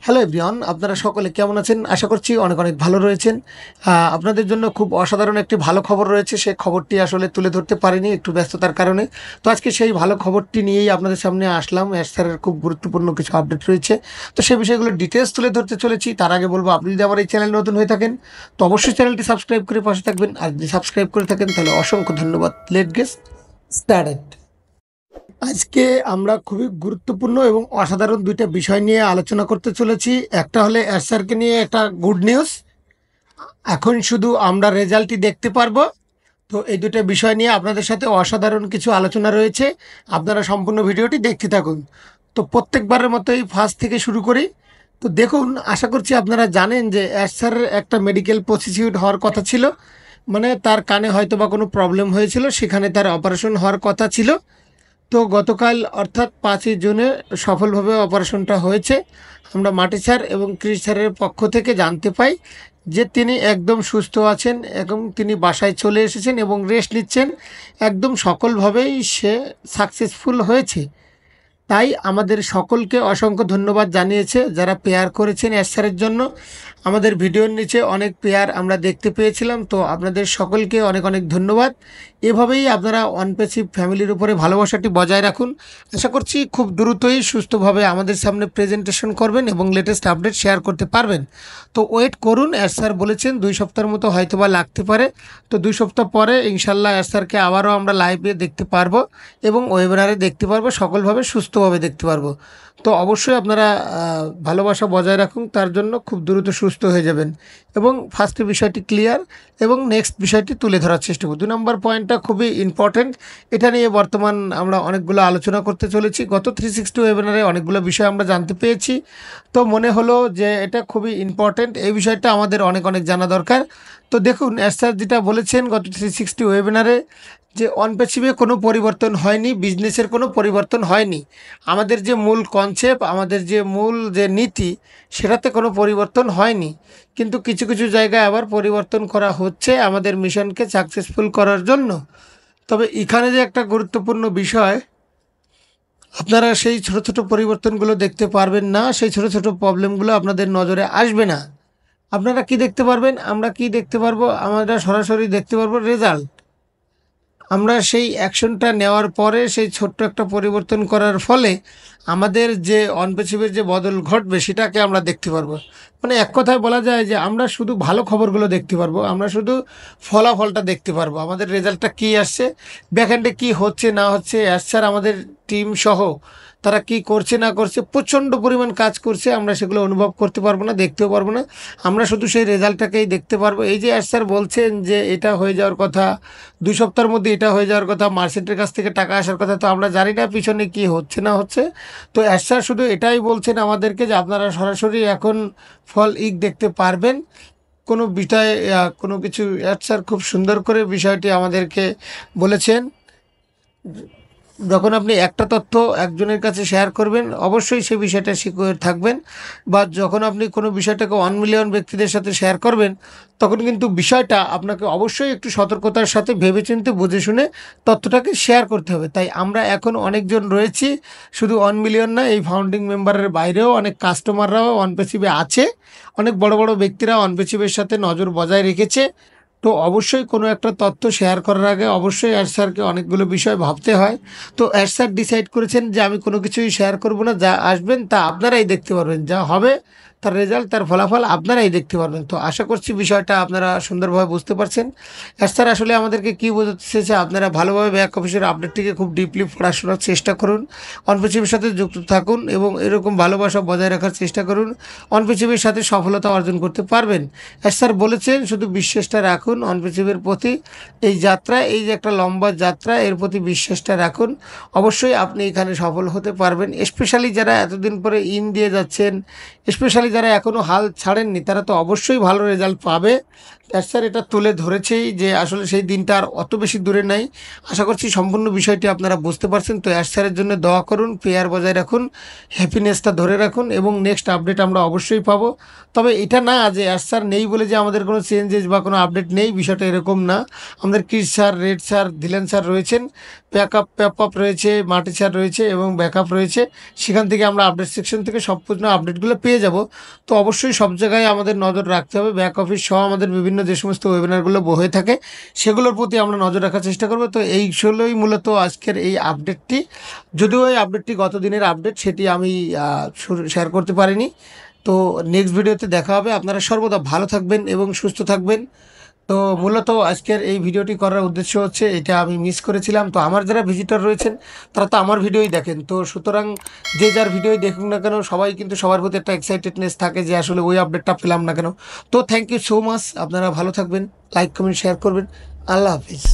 Hello everyone, আপনারা সকলে কেমন আছেন? আশা করছি অনেক অনেক ভালো রয়েছেন। আপনাদের জন্য খুব অসাধারণ একটি ভালো খবর রয়েছে। সেই খবরটি আসলে তুলে ধরতে পারিনি একটু ব্যস্ততার কারণে। তো আজকে সেই ভালো খবরটি নিয়েই আপনাদের সামনে আসলাম। এস স্যারের খুব গুরুত্বপূর্ণ কিছু আপডেট রয়েছে। তো সেই বিষয়গুলো ডিটেলস তুলে ধরতে চলেছি। তার আগে বলবো, আপনি যদি আমার এই চ্যানেল নতুন হয়ে থাকেন তো অবশ্যই চ্যানেলটি সাবস্ক্রাইব করে পাশে থাকবেন। আর যদি সাবস্ক্রাইব করে থাকেন তাহলে অসংখ্য ধন্যবাদ। Late get started. আজকে আমরা খুবই গুরুত্বপূর্ণ এবং অসাধারণ দুইটা বিষয় নিয়ে আলোচনা করতে চলেছি। একটা হলে এস স্যারকে নিয়ে একটা গুড নিউজ। এখন শুধু আমরা রেজাল্টটি দেখতে পারবো। তো এই দুটো বিষয় নিয়ে আপনাদের সাথে অসাধারণ কিছু আলোচনা রয়েছে। আপনারা সম্পূর্ণ ভিডিওটি দেখতে থাকুন। তো প্রত্যেকবারের মতোই ফার্স্ট থেকে শুরু করি। তো দেখুন, আশা করছি আপনারা জানেন যে এস স্যারের একটা মেডিকেল প্রসিকিউট হওয়ার কথা ছিল। মানে তার কানে হয়তো বা কোনো প্রবলেম হয়েছিল, সেখানে তার অপারেশন হওয়ার কথা ছিল। তো গতকাল অর্থাৎ 5ই জুনে সফলভাবে অপারেশনটা হয়েছে। আমরা মাটি স্যার এবং ক্রিস স্যারের পক্ষ থেকে জানতে পাই যে তিনি একদম সুস্থ আছেন এবং তিনি বাসায় চলে এসেছেন এবং রেস্ট নিচ্ছেন। একদম সকলভাবেই সে সাকসেসফুল হয়েছে। তাই আমাদের সকলকে অসংখ্য ধন্যবাদ জানিয়েছে যারা পেয়ার করেছেন এস স্যারের জন্য। আমাদের ভিডিওর নিচে অনেক পেয়ার আমরা দেখতে পেয়েছিলাম। তো আপনাদের সকলকে অনেক অনেক ধন্যবাদ। এভাবেই আপনারা অনপেসিভ ফ্যামিলির উপরে ভালোবাসাটি বজায় রাখুন। আশা করছি খুব দ্রুতই সুস্থভাবে আমাদের সামনে প্রেজেন্টেশন করবেন এবং লেটেস্ট আপডেট শেয়ার করতে পারবেন। তো ওয়েট করুন। এস স্যার বলেছেন 2 সপ্তাহের মতো হয়তোবা লাগতে পারে। তো 2 সপ্তাহ পরে ইনশাল্লাহ এস স্যারকে আবারও আমরা লাইভে দেখতে পারবো এবং ওয়েবিনারে দেখতে পারবো, সকলভাবে সুস্থভাবে দেখতে পারবো। তো অবশ্যই আপনারা ভালোবাসা বজায় রাখুন, তার জন্য খুব দ্রুত সুস্থ হয়ে যাবেন। এবং ফার্স্টের বিষয়টি ক্লিয়ার এবং নেক্সট বিষয়টি তুলে ধরার চেষ্টা করব। 2 নম্বর পয়েন্টটা খুবই ইম্পর্ট্যান্ট। এটা নিয়ে বর্তমান আমরা অনেকগুলো আলোচনা করতে চলেছি। গত 360 ওয়েবিনারে অনেকগুলো বিষয় আমরা জানতে পেয়েছি। তো মনে হলো যে এটা খুবই ইম্পর্ট্যান্ট, এই বিষয়টা আমাদের অনেক অনেক জানা দরকার। তো দেখুন, এস স্যার যেটা বলেছেন গত 360 ওয়েবিনারে, যে অনপেসিভে কোনো পরিবর্তন হয়নি, বিজনেসের কোনো পরিবর্তন হয়নি। আমাদের যে মূল কনসেপ্ট, আমাদের যে মূল যে নীতি, সেটাতে কোনো পরিবর্তন হয়নি। কিন্তু কিছু কিছু জায়গায় আবার পরিবর্তন করা হচ্ছে আমাদের মিশনকে সাকসেসফুল করার জন্য। তবে এখানে যে একটা গুরুত্বপূর্ণ বিষয়, আপনারা সেই ছোট ছোট পরিবর্তনগুলো দেখতে পারবেন না, সেই ছোট ছোট প্রবলেমগুলো আপনাদের নজরে আসবে না। আপনারা কি দেখতে পারবেন? আমরা কি দেখতে পারবো? আমরা সরাসরি দেখতে পারবো রেজাল্ট। আমরা সেই অ্যাকশনটা নেওয়ার পরে সেই ছোট্ট একটা পরিবর্তন করার ফলে আমাদের যে অনপেসিভের যে বদল ঘটবে সেটাকে আমরা দেখতে পারবো। মানে এক কথায় বলা যায় যে আমরা শুধু ভালো খবরগুলো দেখতে পারবো, আমরা শুধু ফলাফলটা দেখতে পারবো, আমাদের রেজাল্টটা কী আসছে, ব্যাকএন্ডে কী হচ্ছে না হচ্ছে, স্যার আমাদের টিম সহ তারা কি করছে না করছে, প্রচণ্ড পরিমাণ কাজ করছে, আমরা সেগুলো অনুভব করতে পারবো না, দেখতেও পারবো না। আমরা শুধু সেই রেজাল্টটাকেই দেখতে পারবো। এই যে স্যার বলছেন যে এটা হয়ে যাওয়ার কথা, 2 সপ্তাহের মধ্যে এটা হয়ে যাওয়ার কথা, মার্চেন্টের কাছ থেকে টাকা আসার কথা, তো আমরা জানি না পিছনে কি হচ্ছে না হচ্ছে। তো স্যার শুধু এটাই বলছেন আমাদেরকে যে আপনারা সরাসরি এখন ফল দেখতে পারবেন। কোনো বিষয়ে কোনো কিছু স্যার খুব সুন্দর করে বিষয়টি আমাদেরকে বলেছেন। যখন আপনি একটা তথ্য একজনের কাছে শেয়ার করবেন, অবশ্যই সেই বিষয়টা সিকিউর থাকবেন। বা যখন আপনি কোনো বিষয়টাকে 1 মিলিয়ন ব্যক্তিদের সাথে শেয়ার করবেন, তখন কিন্তু বিষয়টা আপনাকে অবশ্যই একটু সতর্কতার সাথে ভেবেচিন্তে বুঝে শুনে তথ্যটাকে শেয়ার করতে হবে। তাই আমরা এখন অনেকজন রয়েছি, শুধু 1 মিলিয়ন না, এই ফাউন্ডিং মেম্বারের বাইরেও অনেক কাস্টমাররাও অনপেসিভে আছে, অনেক বড় বড় ব্যক্তিরা অনপেসিভের সাথে নজর বজায় রেখেছে। তো অবশ্যই কোনো একটা তথ্য শেয়ার করার আগে অবশ্যই অ্যাড স্যারকে অনেকগুলো বিষয় ভাবতে হয়। তো অ্যাড স্যার ডিসাইড করেছেন যে আমি কোনো কিছুই শেয়ার করব না, যা আসবেন তা আপনারাই দেখতে পারবেন, যা হবে তার রেজাল্ট, তার ফলাফল আপনারাই দেখতে পারবেন। তো আশা করছি বিষয়টা আপনারা সুন্দরভাবে বুঝতে পারছেন। অ্যাড স্যার আসলে আমাদেরকে কী বোঝাতে চেয়েছে, আপনারা ভালোভাবে ব্যাক অফিসের আপডেটটিকে খুব ডিপলি পড়াশোনার চেষ্টা করুন, অনপেসিভের সাথে যুক্ত থাকুন এবং এরকম ভালোবাসা বজায় রাখার চেষ্টা করুন। অনপেসিভের সাথে সফলতা অর্জন করতে পারবেন। অ্যাড স্যার বলেছেন শুধু বিশ্বাসটা রাখুন অনপেসিভের প্রতি। এই যাত্রা, এই যে একটা লম্বা যাত্রা, এর প্রতি বিশ্বাসটা রাখুন, অবশ্যই আপনি এখানে সফল হতে পারবেন। স্পেশালি যারা এতদিন পরে দিয়ে যাচ্ছেন, স্পেশালি যারা এখনও হাল ছাড়েননি, তারা তো অবশ্যই ভালো রেজাল্ট পাবে। স্যার এটা তুলে ধরেছেই যে আসলে সেই দিনটা আর অত বেশি দূরে নাই। আশা করছি সম্পূর্ণ বিষয়টি আপনারা বুঝতে পারছেন। তো স্যারের জন্য দোয়া করুন, পেয়ার বজায় রাখুন, হ্যাপিনেসটা ধরে রাখুন এবং নেক্সট আপডেট আমরা অবশ্যই পাবো। তবে এটা না যে স্যার নেই বলে যে আমাদের কোনো চেঞ্জেস বা কোনো আপডেট নেই, নেই, বিষয়টা এরকম না। আমাদের ক্রিস স্যার, রেড স্যার, দিলেন স্যার রয়েছেন, প্যাপ রয়েছে, মাটি স্যার রয়েছে এবং ব্যাকআপ রয়েছে। সেখান থেকে আমরা আপডেট সেকশন থেকে সম্পূর্ণ আপডেটগুলো পেয়ে যাব। তো অবশ্যই সব জায়গায় আমাদের নজর রাখতে হবে। ব্যাক অফিস সহ আমাদের বিভিন্ন যে সমস্ত ওয়েবিনারগুলো হয়ে থাকে সেগুলোর প্রতি আমরা নজর রাখার চেষ্টা করব। তো এই ষোলোই মূলত আজকের এই আপডেটটি, যদিও এই আপডেটটি গত দিনের আপডেট, সেটি আমি শেয়ার করতে পারিনি। তো নেক্সট ভিডিওতে দেখা হবে। আপনারা সর্বদা ভালো থাকবেন এবং সুস্থ থাকবেন। তো মূলত আজকের এই ভিডিওটি করার উদ্দেশ্য হচ্ছে, এটা আমি মিস করেছিলাম। তো আমার যারা ভিজিটর রয়েছেন তারা তো আমার ভিডিওই দেখেন, তো সুতরাং যে যার ভিডিওই দেখুন না কেন, সবাই কিন্তু সবার প্রতি একটা এক্সাইটেডনেস থাকে যে আসলে ওই আপডেটটা পেলাম না কেন। তো থ্যাংক ইউ সো মাচ। আপনারা ভালো থাকবেন, লাইক কমেন্ট শেয়ার করবেন। আল্লাহ হাফিজ।